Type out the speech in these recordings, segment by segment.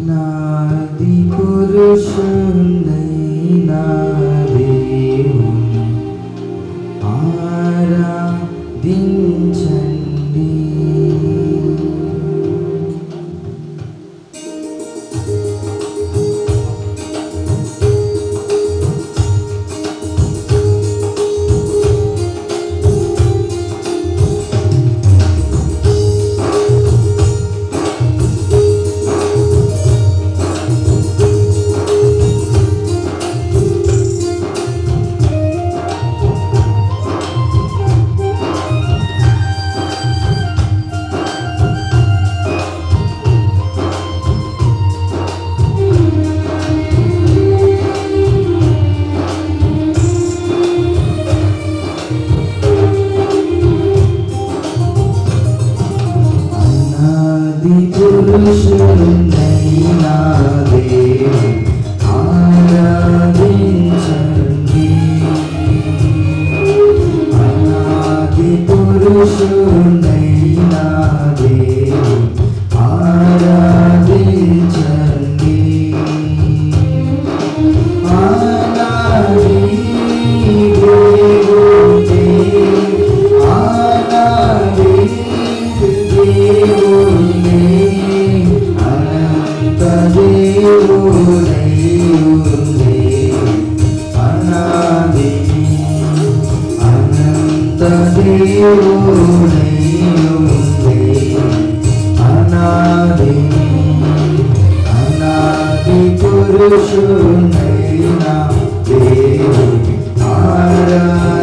అనాది పురుషుడైన దేవుని ఆరాధించండి. పురుషుడైన దేవుని ఆరాధించండి. అనాది పురుషుడైన దేవుని ఆరాధించండి. అనాది దేవుడే, అనాది దేవుడే, అనంత దేవుడై ఉండే, అనాది అనంత దేవుడై ఉండే, అనాది అనాది పురుషుడైన దేవుని ఆరాధించండి.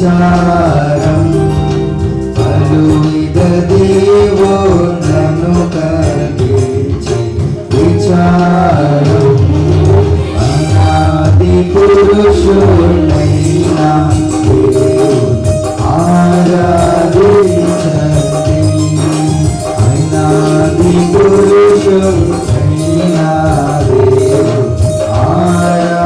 విచారం పలువిధ దేవుళ్ళను కలిగించి విచారం అనాది పురుషుడైన దేవుని ఆరాధించండి అనాది పురుషుడైన దేవుని ఆరాధించండి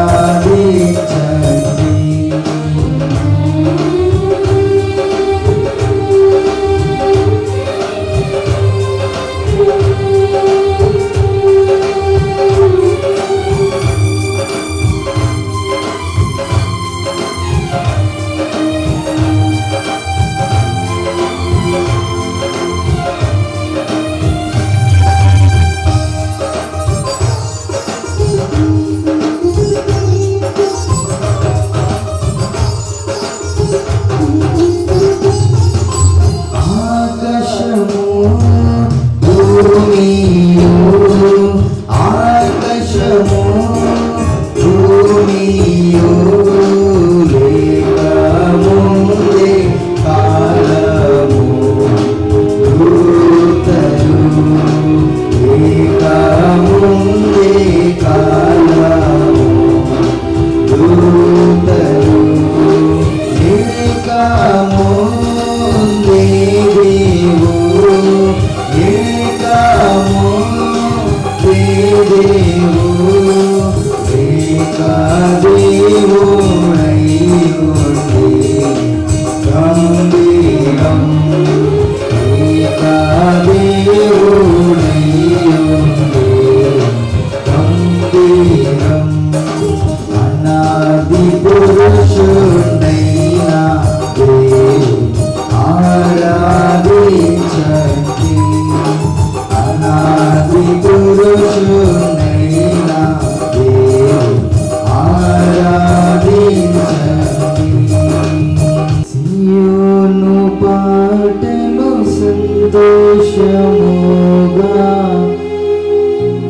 సంతోషముగా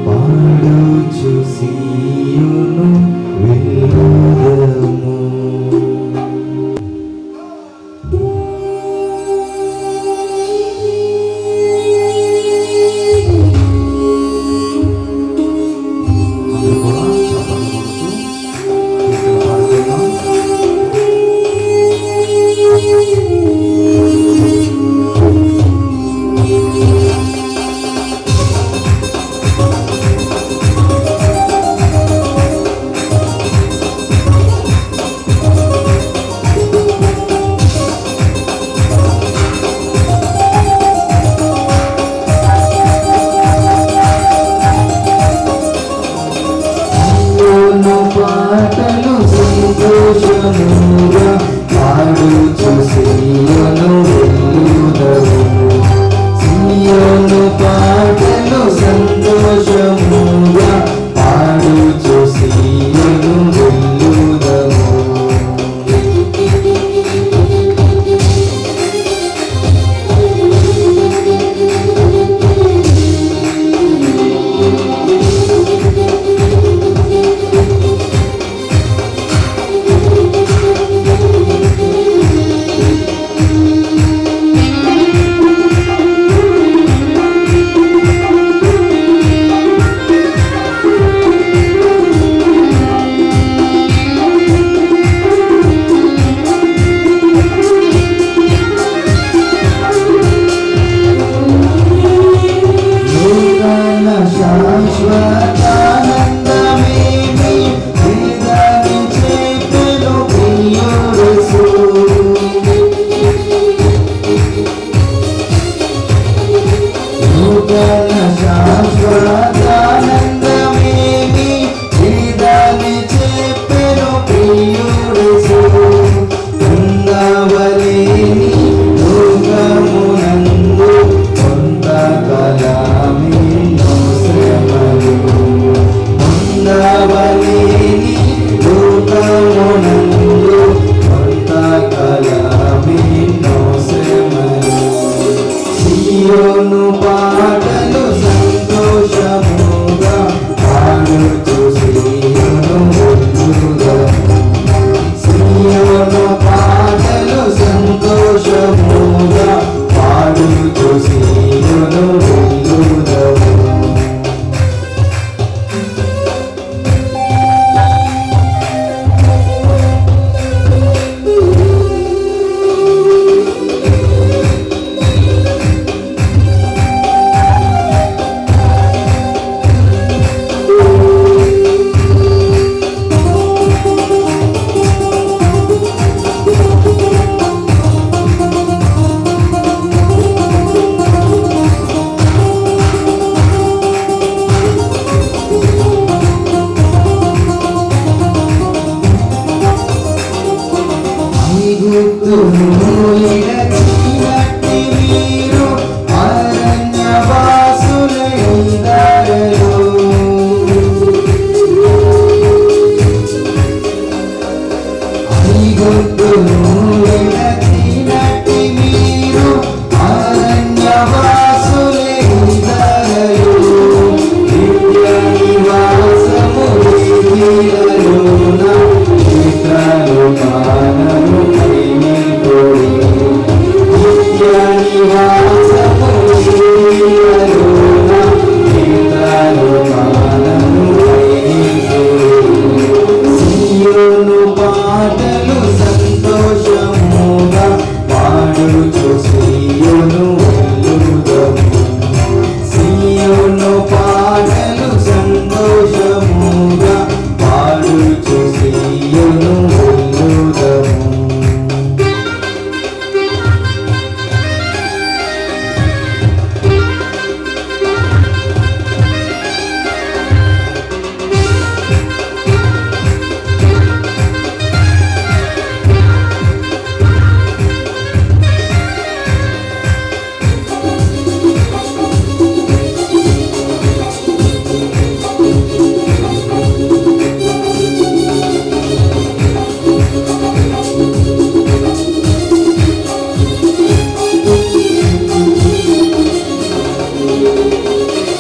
పాడుచు సీయోను వెళ్ళుదము. పాటలు సంతోషముగా పాడుచు సీయోను వెళ్ళుదము. సీయోను పాటలు సంతోషముగా పాడుచు సీయోను వెళ్ళుదము. ఐగుప్తును ఇడచినట్టి మీరు అరణ్యవాసులైదారలో. ఐగుప్తును ఇడచినట్టి మీరు అరణ్యవాసులైదారలో. నిత్య నివాసము లేవిలలోన చిత్రాలు కానము కైనికోడి. నిత్య నివాసము లేవిలలోన చిత్రాలు కానము కైనికోడి. సియోను పాటలు సంతోషముగా పాడుచు సియోను వెళ్ళుదము. సియోను పాటలు సంతోషముగా పాడుచు సియోను వెళ్ళుదము.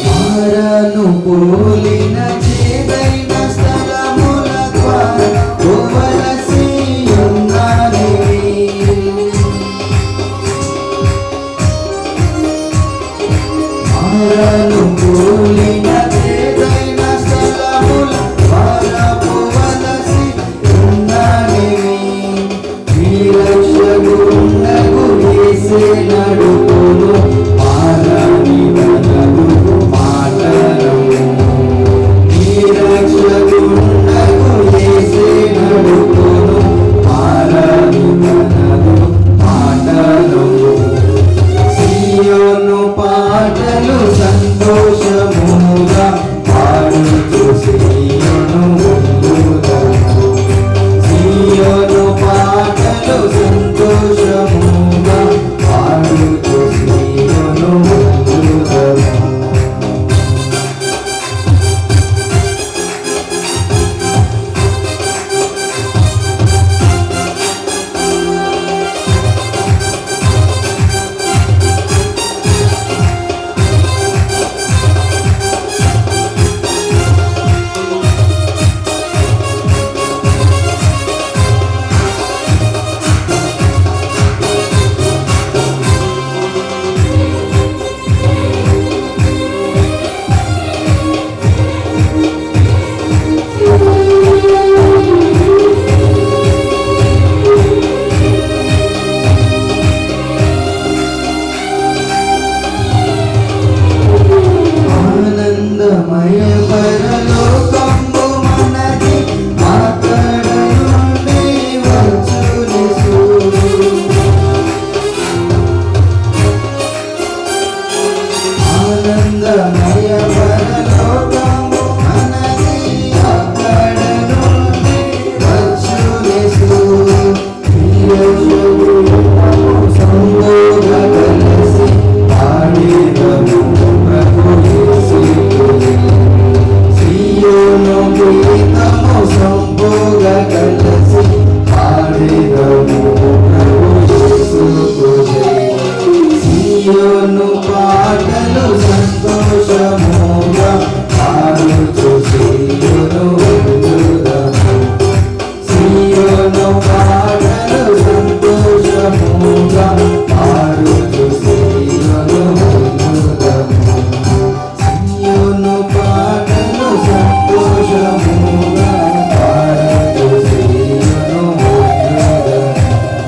మారను పోలిన చేదైన స్థలముల ద్వారా పోవలసి ఉన్నది. మారను పోలిన చేదైన స్థలముల ద్వారా పోవలసి ఉన్నది. నిరక్షగుండగు యేసే నడుపును మారని వదను మాటలము. నిరక్షగుండగు యేసే నడుపును మారని వదను మాటలము. సియోను పాటలు సంతోషముగా పాడుచు సియోను వెళ్ళుదము. సియోను పాటలు సంతోషముగా పాడుచు సియోను వెళ్ళుదము. ఆనందమయ పరలోకము మనది అక్కడ నుండి వచ్చునేసు. ఆనందమయ పరలోకము మనది అక్కడ నుండి వచ్చునేసు. సంభోగ కలిసి పాడేదము ప్రభు యేసుని. సియోను గీతము సంభోగ కలిసి పాడేదము ప్రభు యేసుని. సియోను పాటలు సంతోషముగా పాడుచు సియోను వెళ్ళుదము. సియోను పాటలు సంతోషముగా పాడుచు సియోను వెళ్ళుదము. సియోను పాటలు సంతోషముగా పాడుచు సియోను వెళ్ళుదము.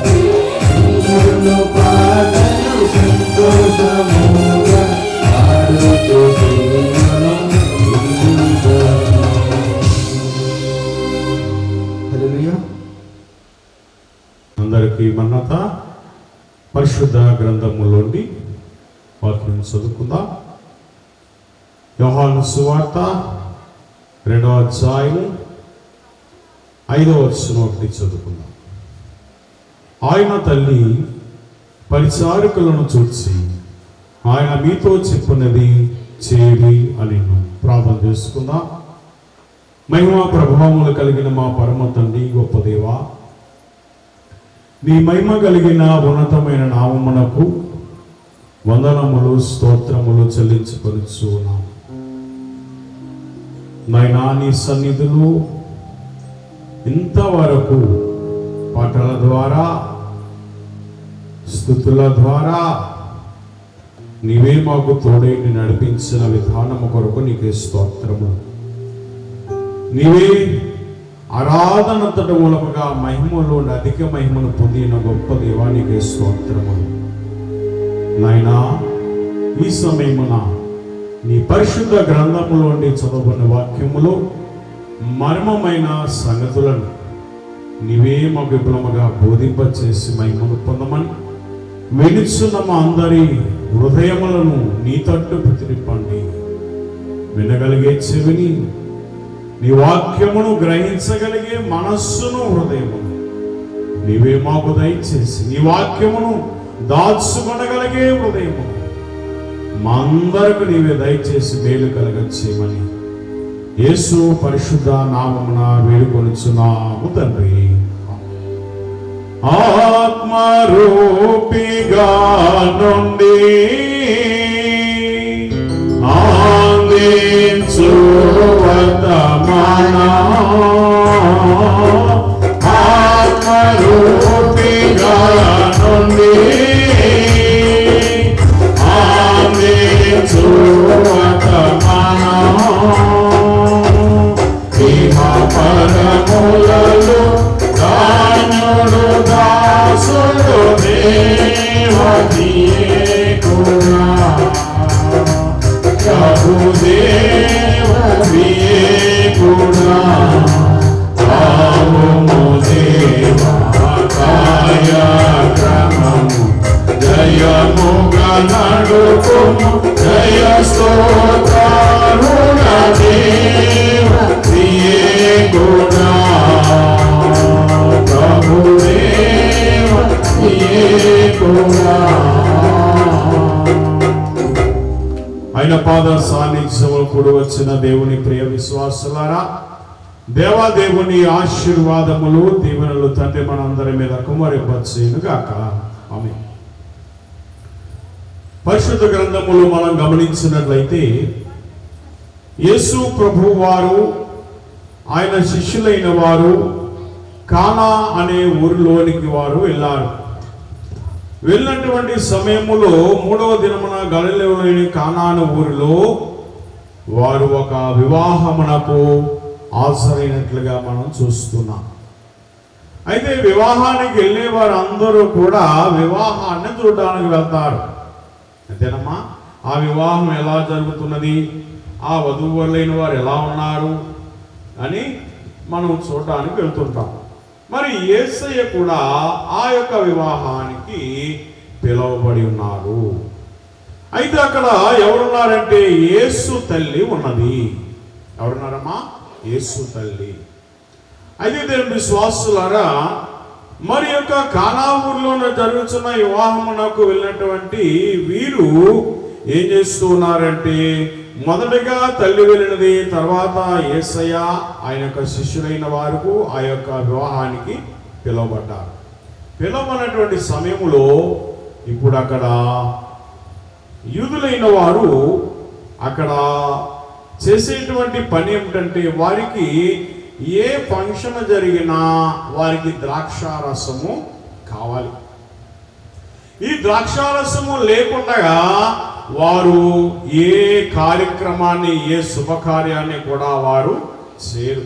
సియోను పాటలు సంతోషముగా పాడుచు సియోను వెళ్ళుదము. హల్లెలూయా. అందరికీ మన్నత. పరిశుద్ధ గ్రంథములోని వాక్యం చదువుకుందాం. యోహాను సువార్త 2వ అధ్యాయం 5వ వచనం ఒకటి చదువుకుందాం. ఆయన తల్లి పరిచారకులను చూసి ఆయన మీతో చెప్పినది చేరి అని ప్రార్థన చేసుకుందాం. మహిమా ప్రభావములు కలిగిన మా పరమ తండ్రి, గొప్ప దేవా, నీ మహిమ కలిగిన ఉన్నతమైన నామమునకు వందనములు స్తోత్రములు చెల్లించుకొనుచున్నాం. నాయనా, నీ సన్నిధులు ఇంతవరకు పాటల ద్వారా, స్తుతుల ద్వారా నీవే మాకు తోడై నడిపించిన విధానము కొరకు నీకే స్తోత్రము. నీవే ఆరాధనంతట మూలముగా మహిమలో అధిక మహిమను పొందిన గొప్ప దేవానికి స్తోత్రములు. నాయనా, ఈ సమయమున నీ పరిశుద్ధ గ్రంథములోని చదవబడిన వాక్యములో మర్మమైన సంగతులను నీవే మాకు విపులముగా బోధింపచేసి మహిమను పొందమని వినుచున్న మా అందరి హృదయములను నీ తట్టు ప్రతినిప్పండి. వినగలిగే చెవిని, నీ వాక్యమును గ్రహించగలిగే మనస్సును హృదయమును నీవే మాకు దయచేసి నీ వాక్యమును దాచుకొనగలిగే హృదయమును మా అందరికి నీవే దయచేసి మేలు కలగచేయమని యేసు పరిశుద్ధ నామమున వేడుకొనుచున్నాము తండ్రి. ఆత్మరూపిగా నుండి ఆందించు వర్తమాన, ఆత్మరూపిగా నుండి ఆందించు వర్తమాన, ఇహ పరములలో దానుడు దాసుడు దేవతీయే కూడా ప్రభుదేవతీయే కూడా ఆవుము దేవా కార్యక్రమము జయముగా నడుపుము. జయ స్తోత్రారుణ దేవతీయే కూడా ఆయన పాద సాన్నిధ్యంలో కూడి వచ్చిన దేవుని ప్రియ విశ్వాసులారా, దేవాదేవుని ఆశీర్వాదములు దీవెనలు తండ్రి మనందరి మీద కుమ్మరింపచేయునుగాక. ఆమేన్. పరిశుద్ధ గ్రంథములు మనం గమనించినట్లయితే యేసు ప్రభువు వారు ఆయన శిష్యులైన వారు కానా అనే ఊరిలోనికి వారు వెళ్ళారు. వెళ్ళినటువంటి సమయములో 3వ దినమున గలిలయలోని కానా అనే ఊరిలో వారు ఒక వివాహమునకు హాజరైనట్లుగా మనం చూస్తున్నాం. అయితే వివాహానికి వెళ్ళే వారు అందరూ కూడా వివాహాన్ని చూడడానికి వెళ్తారు. అంతేనమ్మా, ఆ వివాహం ఎలా జరుగుతున్నది, ఆ వధూవరులైన వారు ఎలా ఉన్నారు అని మనం చూడడానికి వెళ్తుంటాం. మరి యేసయ్య కూడా ఆ యొక్క వివాహానికి పిలువబడి ఉన్నారు. అయితే అక్కడ ఎవరున్నారంటే యేసు తల్లి ఉన్నది. ఎవరున్నారమ్మా? యేసు తల్లి. అయితే దేవుని విశ్వాసులారా, మరి యొక్క కానా ఊరిలో జరుగుతున్న వివాహమునకు వెళ్ళినటువంటి వీరు ఏం చేస్తూ ఉన్నారంటే, మొదటగా తల్లి వెళ్ళినది, తర్వాత యేసయ్య ఆయన యొక్క శిష్యులైన వారు ఆ యొక్క వివాహానికి పిలువబడ్డారు. పిలువబడినటువంటి సమయంలో ఇప్పుడు అక్కడ యూదులైన వారు అక్కడ చేసేటువంటి పని ఏమిటంటే, వారికి ఏ ఫంక్షన్ జరిగినా వారికి ద్రాక్షారసము కావాలి. ఈ ద్రాక్షారసము లేకుండా వారు ఏ కార్యక్రమాన్ని, ఏ శుభకార్యాన్ని కూడా వారు చేయరు.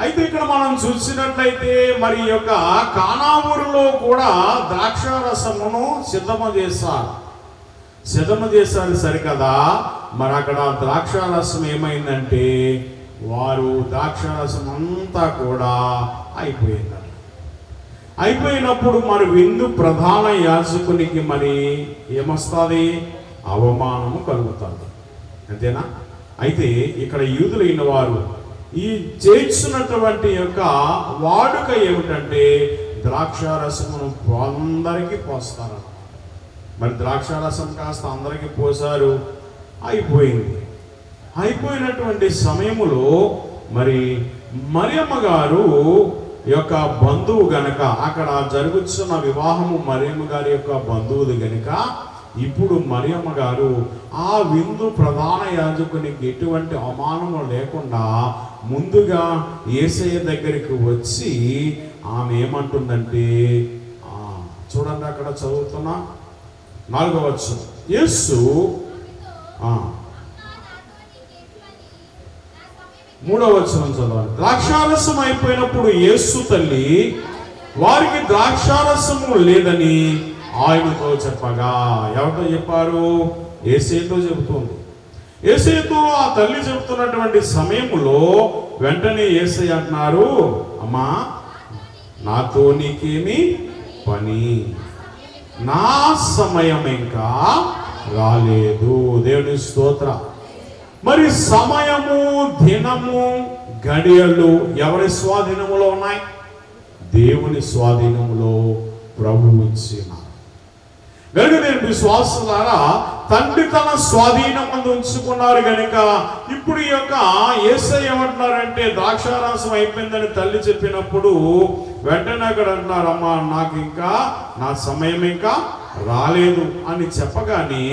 అయితే ఇక్కడ మనం చూసినట్లయితే మరి యొక్క కానా ఊరిలో కూడా ద్రాక్షారసమును సిద్ధము చేశారు సరికదా. మరి అక్కడ ద్రాక్షారసం ఏమైందంటే, వారు ద్రాక్షారసం అంతా కూడా అయిపోయినప్పుడు మరి విందు ప్రధాన యాజకునికి మరి ఏమొస్తుంది? అవమానము కలుగుతుంది. అంతేనా? అయితే ఇక్కడ యూదులైన వారు ఈ చేస్తున్నటువంటి యొక్క వాడుక ఏమిటంటే, ద్రాక్షారసమును అందరికీ పోస్తారు. మరి ద్రాక్షారసం కాస్త అందరికీ పోసారు, అయిపోయినటువంటి సమయములో మరి మరియమ్మ గారు యొక్క బంధువు గనక, అక్కడ జరుగుతున్న వివాహము మరియమ్మ గారి యొక్క బంధువుది గనుక, ఇప్పుడు మరియమ్మ గారు ఆ విందు ప్రధాన యాజకునికి ఎటువంటి అవమానము లేకుండా ముందుగా యేసయ్య దగ్గరికి వచ్చి ఆమె ఏమంటుందంటే, చూడండి అక్కడ చదువుతున్నా 4వ వచనం. యేసు 3వ వచనం చదవాలి. ద్రాక్షారసం అయిపోయినప్పుడు యేసు తల్లి వారికి ద్రాక్షారసము లేదని ఆయనతో చెప్పగా, ఎవరితో చెప్పారు? యేసయ్యతో చెబుతుంది. యేసయ్యతో ఆ తల్లి చెబుతున్నటువంటి సమయంలో వెంటనే యేసయ్య అంటున్నారు, అమ్మా నాతో నీకేమి పని, నా సమయం ఇంకా రాలేదు. దేవుని స్తోత్ర. మరి సమయము, దినము, గడియలు ఎవరి స్వాధీనములో ఉన్నాయి? దేవుని స్వాధీనములో ప్రభువు ఇచ్చిన గనుక నేను విశ్వాసులారా, తండ్రి తన స్వాధీనం ఉంచుకున్నారు గనుక ఇప్పుడు ఈ యొక్క యేసయ్య ఏమంటున్నారంటే, ద్రాక్షారసం అయిపోయిందని తల్లి చెప్పినప్పుడు వెంటనే అక్కడ అంటున్నారు, అమ్మా నాకు ఇంకా నా సమయం ఇంకా రాలేదు అని చెప్పగానే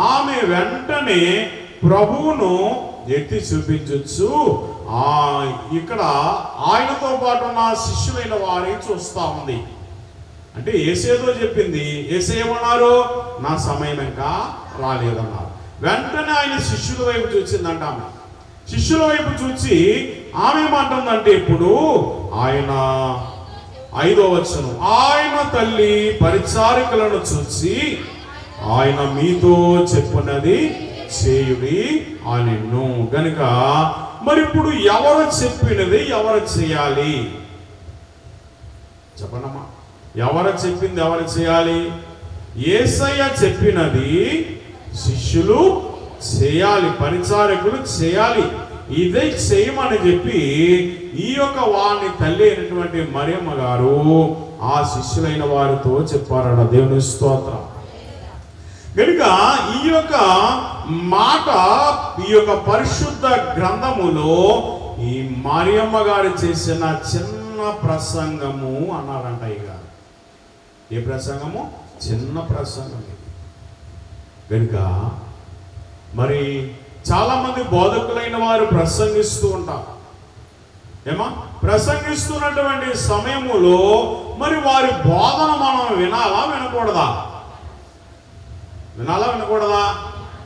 ఆమె వెంటనే ప్రభువును ఎత్తి చూపించచ్చు. ఇక్కడ ఆయనతో పాటు ఉన్న శిష్యులైన వారిని చూస్తా ఉంది. అంటే యేసయ్యతో చెప్పింది, యేసయ్య ఏమన్నారు? నా సమయం ఇంకా రాలేదన్నారు. వెంటనే ఆయన శిష్యుల వైపు చూసిందంట. ఆమె శిష్యుల వైపు చూసి ఆమె ఏమంటుందంటే, ఇప్పుడు ఆయన 5వ వచనం, ఆయన తల్లి పరిచారికలను చూసి ఆయన మీతో చెప్పినది చేయుడి అనెను. గనుక మరి ఇప్పుడు ఎవరు చెప్పినది ఎవరు చేయాలి? చెప్పండమ్మా, ఎవరు చెప్పింది ఎవరు చేయాలి? యేసయ్య చెప్పినది శిష్యులు చేయాలి, పరిచారకులు చేయాలి. ఇదే చేయమని చెప్పి ఈ యొక్క వాని తల్లి అయినటువంటి మరియమ్మ గారు ఆ శిష్యులైన వారితో చెప్పారట. దేవుని స్తోత్రం. కనుక ఈ యొక్క మాట ఈ యొక్క పరిశుద్ధ గ్రంథములో ఈ మరియమ్మ గారు చేసిన చిన్న ప్రసంగము అన్నారంట. ఇక ఏ ప్రసంగము? చిన్న ప్రసంగం. కనుక మరి చాలా మంది బోధకులైన వారు ప్రసంగిస్తూ ఉంటారు. ప్రసంగిస్తున్నటువంటి సమయములో మరి వారి బోధన మనం వినాలా వినకూడదా? వినకూడదా?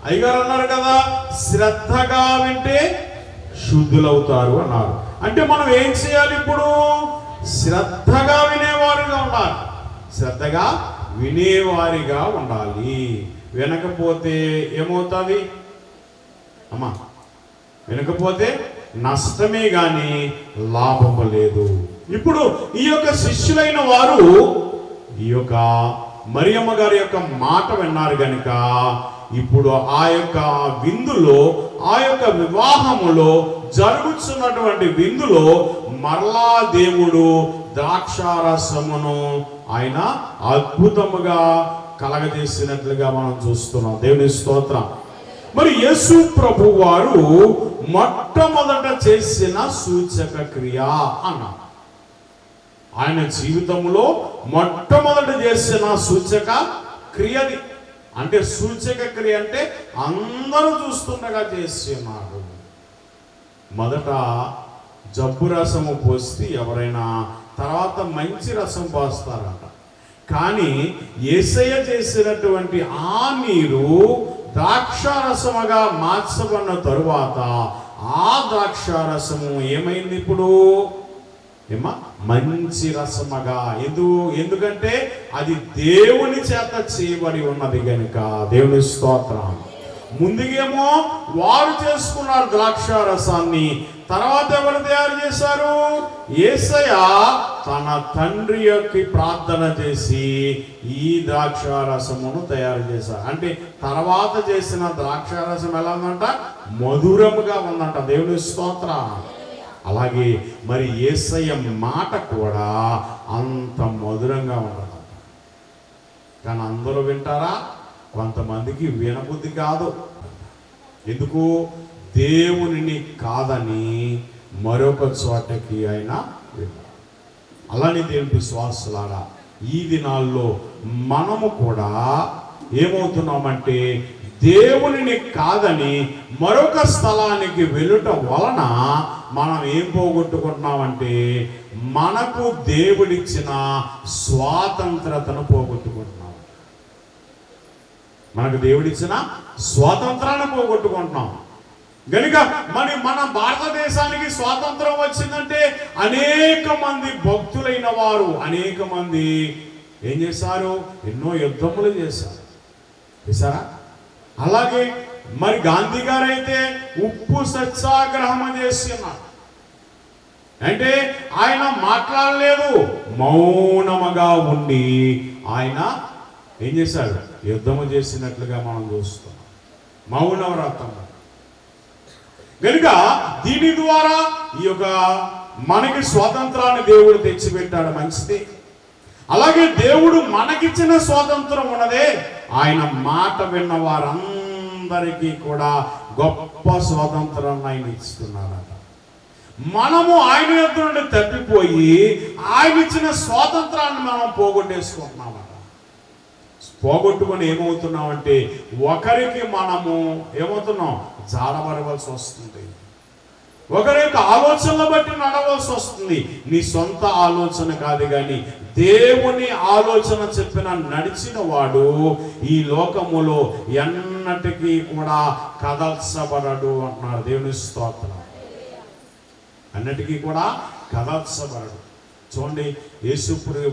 అయ్యగారు అన్నారు కదా, శ్రద్ధగా వింటే శుద్ధులవుతారు అన్నారు. అంటే మనం ఏం చేయాలి? ఇప్పుడు శ్రద్ధగా వినేవారుగా ఉండాలి. శ్రద్ధగా వినేవారిగా ఉండాలి. వినకపోతే ఏమవుతుంది అమ్మా? వినకపోతే నష్టమే గాని లాభము లేదు. ఇప్పుడు ఈ యొక్క శిష్యులైన వారు ఈ యొక్క మరియమ్మ గారి యొక్క మాట విన్నారు గనుక ఇప్పుడు ఆ యొక్క విందులో, ఆ యొక్క వివాహములో జరుగుతున్నటువంటి విందులో మరలా దేవుడు ద్రాక్షారసమును ఆయన అద్భుతముగా కలగజేసినట్లుగా మనం చూస్తున్నాం. దేవుని స్తోత్రం. మరి యేసు ప్రభు వారు మొట్టమొదట చేసిన సూచక క్రియ అన్నారు. ఆయన జీవితంలో మొట్టమొదట చేసిన సూచక క్రియది. అంటే సూచక క్రియ అంటే అందరూ చూస్తుండగా చేస్తున్నాడు. మొదట జబ్బు రసము పోస్తే ఎవరైనా తర్వాత మంచి రసం పోస్తారట. కానీ యేసయ్య చేసినటువంటి ఆ నీరు ద్రాక్షారసముగా మార్చబడిన తరువాత ఆ ద్రాక్షారసము ఏమైంది? ఇప్పుడు మంచి రసముగా. ఎందుకంటే అది దేవుని చేత చేయబడి ఉన్నది గనుక. దేవుని స్తోత్రం. ముందుగేమో వారు చేసుకున్నారు ద్రాక్షారసాన్ని, తర్వాత ఎవరు తయారు చేశారు? యేసయ్య తన తండ్రి యొక్క ప్రార్థన చేసి ఈ ద్రాక్షారసమును తయారు చేశారు. అంటే తర్వాత చేసిన ద్రాక్షారసం ఎలా ఉందంట? మధురముగా ఉందంట. దేవుని స్తోత్రం. అలాగే మరి యేసయ్య మాట కూడా అంత వింటారా? కొంతమందికి వినబుద్ధి కాదు. ఎందుకు? దేవునిని కాదని మరొక చోటకి ఆయన వెళ్ళాడు. అలానే దేవుని విశ్వాసులారా, ఈ దినాల్లో మనము కూడా ఏమవుతున్నామంటే దేవునిని కాదని మరొక స్థలానికి వెళ్ళటం వలన మనం ఏం పోగొట్టుకుంటున్నామంటే మనకు దేవుడిచ్చిన స్వాతంత్రతను పోగొట్టుకుంటున్నాం. మనకు దేవుడిచ్చిన స్వాతంత్రాన్ని పోగొట్టుకుంటున్నాం. కనుక మన భారతదేశానికి స్వాతంత్రం వచ్చిందంటే అనేక మంది భక్తులైన వారు అనేక మంది ఏం చేశారు? ఎన్నో యుద్ధములు చేశారా? అలాగే మరి గాంధీ గారు అయితే ఉప్పు సత్యాగ్రహం చేస్తున్నారు. అంటే ఆయన మాట్లాడలేదు, మౌనముగా ఉండి ఆయన ఏం చేశాడు? యుద్ధము చేసినట్లుగా మనం చూస్తున్నాం. మౌన వ్రతం. కనుక దీని ద్వారా ఈ యొక్క మనకి స్వాతంత్రాన్ని దేవుడు తెచ్చిపెట్టాడు, మంచిది. అలాగే దేవుడు మనకిచ్చిన స్వాతంత్రం ఉన్నదే, ఆయన మాట విన్న వారందరికీ కూడా గొప్ప స్వాతంత్రాన్ని ఆయన ఇస్తున్నాడట. మనము ఆయన యొద్ద నుండి తప్పిపోయి ఆయన ఇచ్చిన స్వాతంత్రాన్ని మనం పోగొట్టేసుకుంటున్నామట. పోగొట్టుకొని ఏమవుతున్నామంటే ఒకరికి మనము ఏమవుతున్నాం? జారబడవలసి వస్తుంది. ఒకరి యొక్క ఆలోచనలు బట్టి నడవలసి వస్తుంది. నీ సొంత ఆలోచన కాదు, కానీ దేవుని ఆలోచన చెప్పిన నడిచిన వాడు ఈ లోకములో ఎన్నటికీ కూడా కదల్చబడడు అంటున్నాడు. దేవుని స్తోత్రం. అన్నిటికీ కూడా కదల్చబడడు. చూడండి, యేసు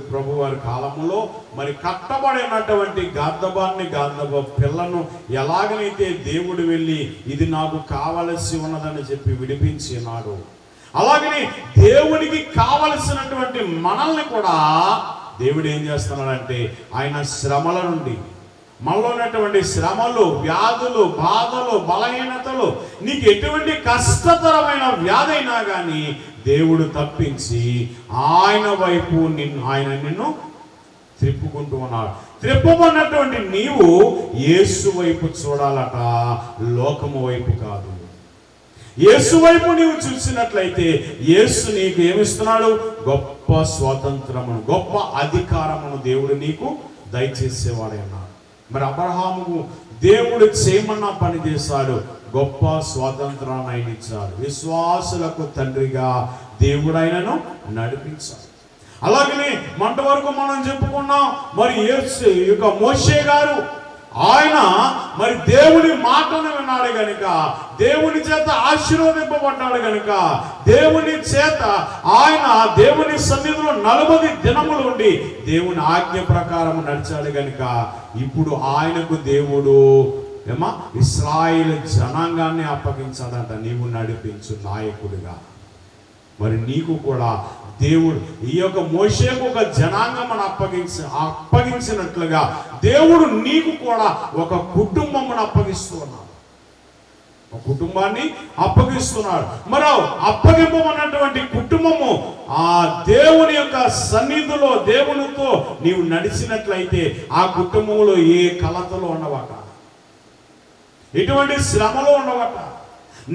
ప్రభు వారి కాలంలో మరి కట్టబడినటువంటి గాంధబ పిల్లను ఎలాగనైతే దేవుడు వెళ్ళి ఇది నాకు కావలసి ఉన్నదని చెప్పి విడిపించినాడు, అలాగని దేవునికి కావలసినటువంటి మనల్ని కూడా దేవుడు ఏం చేస్తున్నాడంటే ఆయన శ్రమల నుండి, మనలో ఉన్నటువంటి శ్రమలు, వ్యాధులు, బాధలు, బలహీనతలు, నీకు ఎటువంటి కష్టతరమైన వ్యాధి అయినా కానీ దేవుడు తప్పించి ఆయన వైపు నిన్ను త్రిప్పుకుంటూ ఉన్నాడు. త్రిప్పమన్నటువంటి నీవు యేసు వైపు చూడాలట, లోకము వైపు కాదు. యేసు వైపు నీవు చూసినట్లయితే యేసు నీకు ఏమిస్తున్నాడు? గొప్ప స్వాతంత్రమును, గొప్ప అధికారమును దేవుడు నీకు దయచేసేవాడే అన్నాడు. మరి అబ్రహాముకు దేవుడు చేయమన్నా పని చేశాడు, గొప్ప స్వాతంత్రాన్ని ఆయన ఇచ్చాడు. విశ్వాసులకు తండ్రిగా దేవుడు ఆయనను నడిపించాడు. అలాగనే మంట వరకు మనం చెప్పుకున్నాం, మరి యేసు యొక్క మోషే గారు ఆయన మరి దేవుని మాటను విన్నాడు గనుక, దేవుని చేత ఆశీర్వదింపబడ్డాడు గనుక, దేవుని చేత ఆయన దేవుని సన్నిధిలో 40 దినములు ఉండి దేవుని ఆజ్ఞ ప్రకారం నడిచాడు గనుక ఇప్పుడు ఆయనకు దేవుడు ఇశ్రాయేలు జనాంగాన్ని అప్పగించాడంట, నీవు నడిపించు నాయకుడిగా. మరి నీకు కూడా దేవుడు ఈ యొక్క మోషేకు ఒక జనాంగం అప్పగించినట్లుగా దేవుడు నీకు కూడా ఒక కుటుంబమును అప్పగిస్తున్నాడు, ఒక కుటుంబాన్ని అప్పగిస్తున్నాడు. మరో అప్పగింపమన్నటువంటి కుటుంబము ఆ దేవుని యొక్క సన్నిధిలో దేవునితో నీవు నడిచినట్లయితే ఆ కుటుంబంలో ఏ కలతలు ఉండవట, ఎటువంటి శ్రమలో ఉండవట.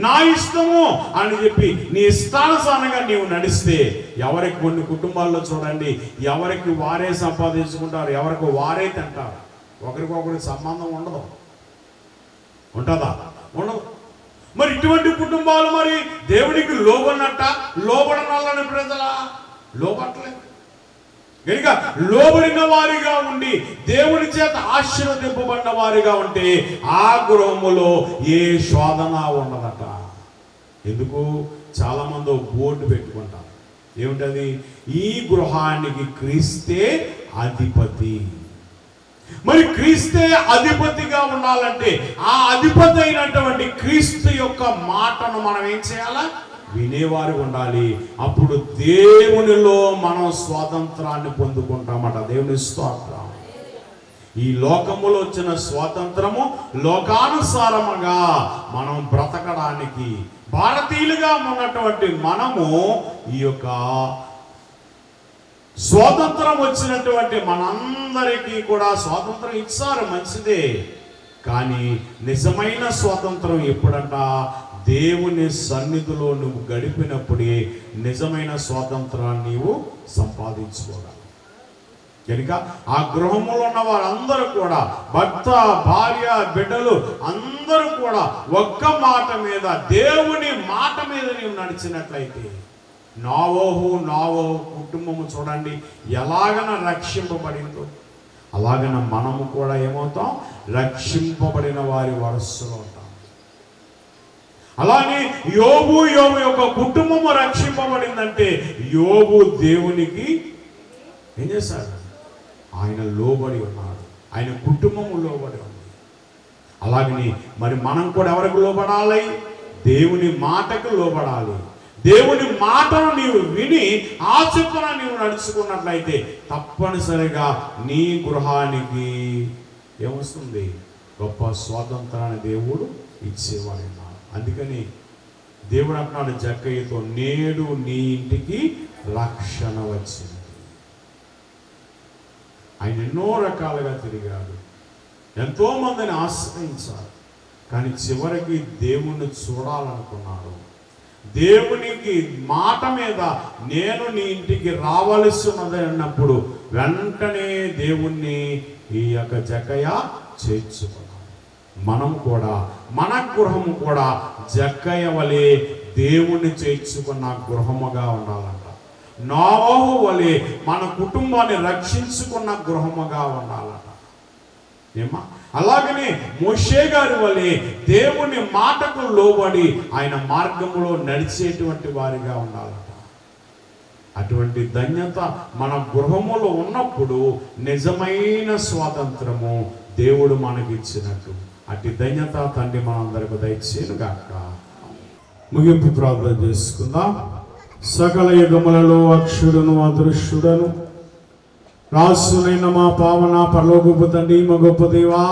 నా ఇష్టము అని చెప్పి నీ ఇష్టానుసారంగా నీవు నడిస్తే ఎవరికి కొన్ని కుటుంబాల్లో చూడండి, ఎవరికి వారే సంపాదించుకుంటారు, ఎవరికి వారే తింటారు, ఒకరికొకరికి సంబంధం ఉండదు. ఉంటుందా? ఉండదు. మరి ఇటువంటి కుటుంబాలు మరి దేవునికి లోబడినట్ట, లోబడనాలని ప్రజలా? లోబట్టలేదు. కనుక లోబడిన వారిగా ఉండి దేవుని చేత ఆశీర్వదింపబడిన వారిగా ఉంటే ఆ గృహములో ఏ శోధన ఉండదట. ఎందుకు? చాలా మంది బోర్డు పెట్టుకుంటారు, ఏమిటది? ఈ గృహానికి క్రీస్తే అధిపతి. మరి క్రీస్తే అధిపతిగా ఉండాలంటే ఆ అధిపతి అయినటువంటి క్రీస్తు యొక్క మాటను మనం ఏం చేయాలా? వినేవారు ఉండాలి. అప్పుడు దేవునిలో మనం స్వాతంత్రాన్ని పొందుకుంటామట. దేవుని స్తోత్రం. ఈ లోకములో వచ్చిన స్వాతంత్రము లోకానుసారముగా మనం బ్రతకడానికి భారతీయులుగా ఉన్నటువంటి మనము ఈ యొక్క స్వాతంత్రం వచ్చినటువంటి మనందరికీ కూడా స్వాతంత్రం ఇచ్చారు, మంచిదే. కానీ నిజమైన స్వాతంత్రం ఎప్పుడంట? దేవుని సన్నిధిలో నువ్వు గడిపినప్పుడే నిజమైన స్వాతంత్రాన్ని నీవు సంపాదించుకోవాలి. కనుక ఆ గృహంలో ఉన్న వారందరూ కూడా, భర్త, భార్య, బిడ్డలు అందరూ కూడా ఒక్క మాట మీద, దేవుని మాట మీద నీవు నడిచినట్లయితే, నోవహు కుటుంబము చూడండి ఎలాగన రక్షింపబడిందో, అలాగన మనము కూడా ఏమవుతాం? రక్షింపబడిన వారి వరుసలో ఉంటాం. అలానే యోబు యొక్క కుటుంబము రక్షింపబడిందంటే, యోబు దేవునికి ఏం చేశాడు? ఆయన లోబడి ఉన్నాడు, ఆయన కుటుంబము లోబడి ఉంది. అలాగని మరి మనం కూడా ఎవరికి లోబడాలి? దేవుని మాటకు లోబడాలి. దేవుని మాటను నీవు విని ఆ చొప్పున నీవు నడుచుకున్నట్లయితే తప్పనిసరిగా నీ గృహానికి ఏమొస్తుంది? గొప్ప స్వాతంత్రాన్ని దేవుడు ఇచ్చేవాడు. అందుకని దేవుడు అంటున్నాడు జక్కయ్యతో, నేడు నీ ఇంటికి రక్షణ వచ్చింది. ఆయన ఎన్నో రకాలుగా తిరిగాడు, ఎంతో మందిని ఆశ్రయించాడు. కానీ చివరికి దేవుణ్ణి చూడాలనుకున్నాడు. దేవునికి మాట మీద నేను నీ ఇంటికి రావలసి ఉన్నది అన్నప్పుడు వెంటనే దేవుణ్ణి ఈ యొక్క జక్కయ్య చేర్చుకున్నాడు. మనం కూడా మన గృహము కూడా జక్కయ్య వలె దేవుణ్ణి చేర్చుకున్న గృహముగా ఉండాలంట. నోవహు వలె మన కుటుంబాన్ని రక్షించుకున్న గృహముగా ఉండాలంట. ఏమా? అలాగనే మోషే గారి వలె దేవుని మాటకు లోబడి ఆయన మార్గంలో నడిచేటువంటి వారిగా ఉండాలంట. అటువంటి ధన్యత మన గృహములో ఉన్నప్పుడు నిజమైన స్వాతంత్రము దేవుడు మనకిచ్చినట్టు. అటు ధన్యత తండ్రి మనందరికి దయచేయను గాక. ముగింపు ప్రార్థన చేసుకుందాం. సకల యుగములలో అక్షుడును అదృశ్యుడను రాసునైన మా పావన పరలోకపు తండ్రి, మా గొప్ప దేవా,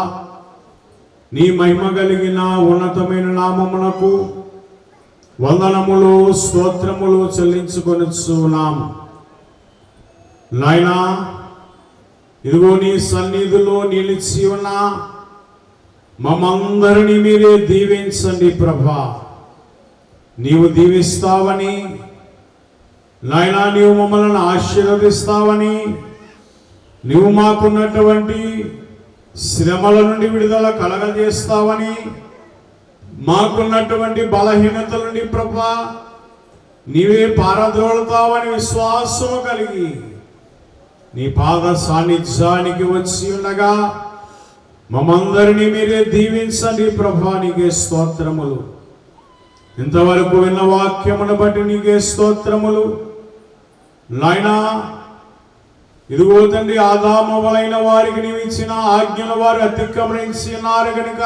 నీ మహిమ కలిగిన ఉన్నతమైన నామమునకు వందనములు స్తోత్రములు చెల్లించుకొనుచున్నాము. నాయనా, ఇదిగో నీ సన్నిధిలో నిలిచి ఉన్న మమ్మందరినీ మీరే దీవించండి ప్రభా. నీవు దీవిస్తావని నాయనా, నీవు మమ్మల్ని ఆశీర్వదిస్తావని, నీవు మాకున్నటువంటి శ్రమల నుండి విడుదల కలగజేస్తావని, మాకున్నటువంటి బలహీనతల నుండి ప్రభా నీవే పారద్రోలుతావని విశ్వాసము కలిగి నీ పాద సాన్నిధ్యానికి వచ్చి ఉండగా మమ్మందరినీ మీరే దీవించండి ప్రభా. నీకే స్తోత్రములు. ఇంతవరకు విన్న వాక్యమును బట్టి నీకే స్తోత్రములు నాయనా. ఇదిగో తండ్రి, ఆదామవలైన వారికి నీవు ఇచ్చిన ఆజ్ఞల వారు అతిక్రమించినారు గనుక,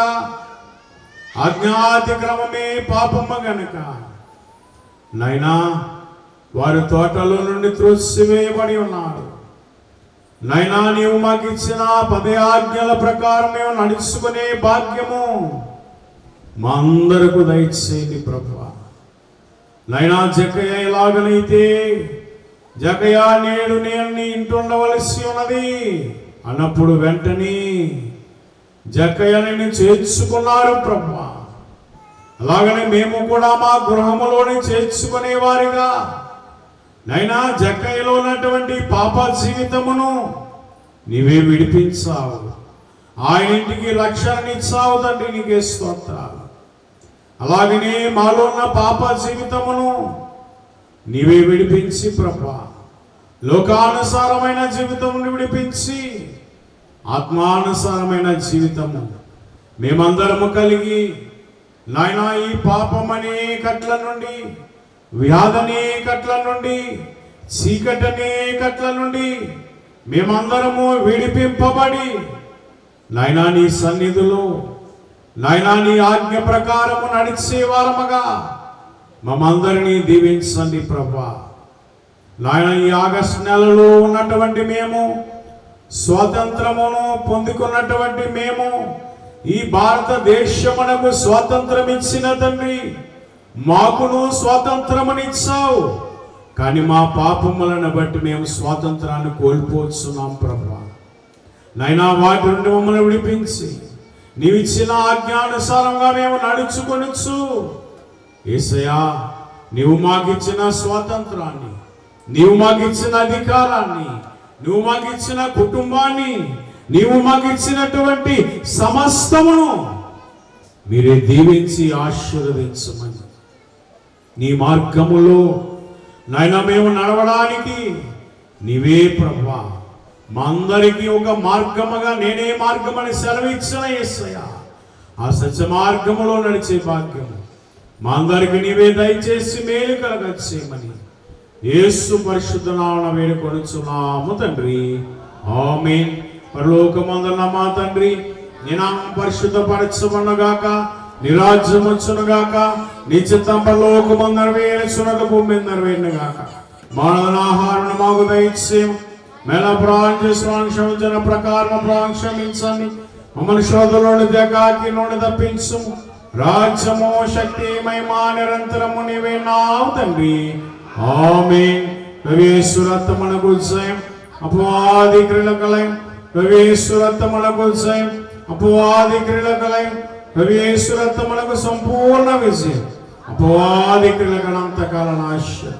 ఆజ్ఞాతిక్రమమే పాపము గనుక నైనా వారు తోటలో నుండి త్రోసివేయబడి ఉన్నారు. నైనా, నీవు మాకు ఇచ్చిన 10 ఆజ్ఞల ప్రకారం మేము నడుచుకునే భాగ్యము మా అందరకు దయచేయండి ప్రభువా. నైనా, జక్కయ్య ఎలాగనైతే జక్కయ్య నేడు నేను నీ ఇంటి ఉండవలసి ఉన్నది అన్నప్పుడు వెంటనే జక్కయ్య నిన్ను చేర్చుకున్నారు ప్రభువా. అలాగనే మేము కూడా మా గృహములోని చేర్చుకునే వారిగా నైనా జక్కయ్యలో ఉన్నటువంటి పాప జీవితమును నీవే విడిపించావు. ఆయన ఇంటికి రక్షణనిచ్చావు తండ్రి, నీకే స్తోత్రాలు. అలాగనే మాలో ఉన్న పాప జీవితమును నీవే విడిపించి ప్రభా, లోకానుసారమైన జీవితమును విడిపించి ఆత్మానుసారమైన జీవితము మేమందరము కలిగి నాయనా ఈ పాపమనే కట్ల నుండి, వ్యాధనే కట్ల నుండి, చీకటనే కట్ల నుండి మేమందరము విడిపింపబడి నాయనా నీ సన్నిధిలో నాయనా నీ ఆజ్ఞ ప్రకారము నడిచే వారముగా మమ్మందరినీ దీవించండి ప్రభా. నాయన, ఈ ఆగస్టు నెలలో ఉన్నటువంటి మేము, స్వాతంత్రమును పొందుకున్నటువంటి మేము, ఈ భారతదేశమునకు స్వాతంత్రం ఇచ్చిన తండ్రి, మాకును స్వాతంత్రమునిచ్చావు. కానీ మా పాపములను బట్టి మేము స్వాతంత్రాన్ని కోల్పోతున్నాం ప్రభువా. నైనా వాటి నుండి మమ్మల్ని విడిపించి నీవిచ్చిన ఆజ్ఞానుసారంగా మేము నడుచుకొనొచ్చు. యేసయ్యా, నీవు మాకిచ్చిన స్వాతంత్రాన్ని, నీవు మాకిచ్చిన అధికారాన్ని, నువ్వు మాకిచ్చిన కుటుంబాన్ని, నీవు మాకిచ్చినటువంటి సమస్తమును మీరే దీవించి ఆశీర్వదించమని, నీ మార్గములో నాయన మేము నడవడానికి నీవే ప్రభువా మా అందరికీ ఒక మార్గముగా నేనే మార్గమని సెలవిచ్చిన యేసయ్యా, ఆ సత్య మార్గములో నడిచే భాగ్యము మా అందరికి నీవే దయచేసి మేలు కలగచ్చేయమని యేసు పరిశుద్ధ నామమున వేడుకొనుచున్నాము తండ్రి. ఆమేన్. పరలోకమందున్న మా తండ్రి, నీ నామం పరిశుద్ధపరచబడునుగాక, నీ రాజ్యం వచ్చునుగాక, నీ చిత్తం పరలోకమందు నెరవేరుచున్నట్టు భూమి మీద నెరవేరునుగాక. మానవుని ఆహారం మాకు దయచేయము, మేల అపరాధం చేసిన క్షమించిన ప్రకారం అపరాధం క్షమించండి, మమ్మల్ని శోధనలోని దేకాకిలోని తప్పించుము. రాజ్యము శక్తి మహిమ నిరంతరము నీవే నావు తండ్రి. ఆమేన్. ప్రవేశురత్వమునకు జయం, అపవాది క్రియలకలయం, ప్రవేశురత్వమునకు జయం, అపవాది క్రియలకలయం, ప్రవేశురత్వమునకు సంపూర్ణ విజయం, అపవాది క్రియలకనంతకాల నాశనం.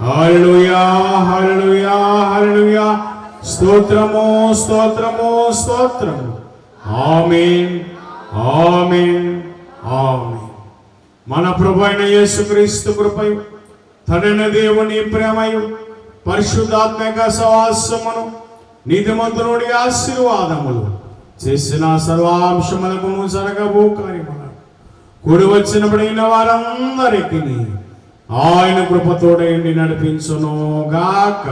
హల్లెలూయా, హల్లెలూయా, హల్లెలూయా. స్తోత్రము, స్తోత్రము, స్తోత్రము. ఆమేన్, ఆమేన్, ఆమేన్. మన ప్రభువైన యేసుక్రీస్తు కృపయు, తండ్రి దేవుని ప్రేమయు, పరిశుద్ధాత్మక సహవాసమును, నీతిమంతునుడి ఆశీర్వాదములు చేసిన సర్వాంశములకు జరగబో కార్యములు కూడి వచ్చినప్పుడైన వారందరికీ ఆయన కృపతోడైండి నడిపించును గాక.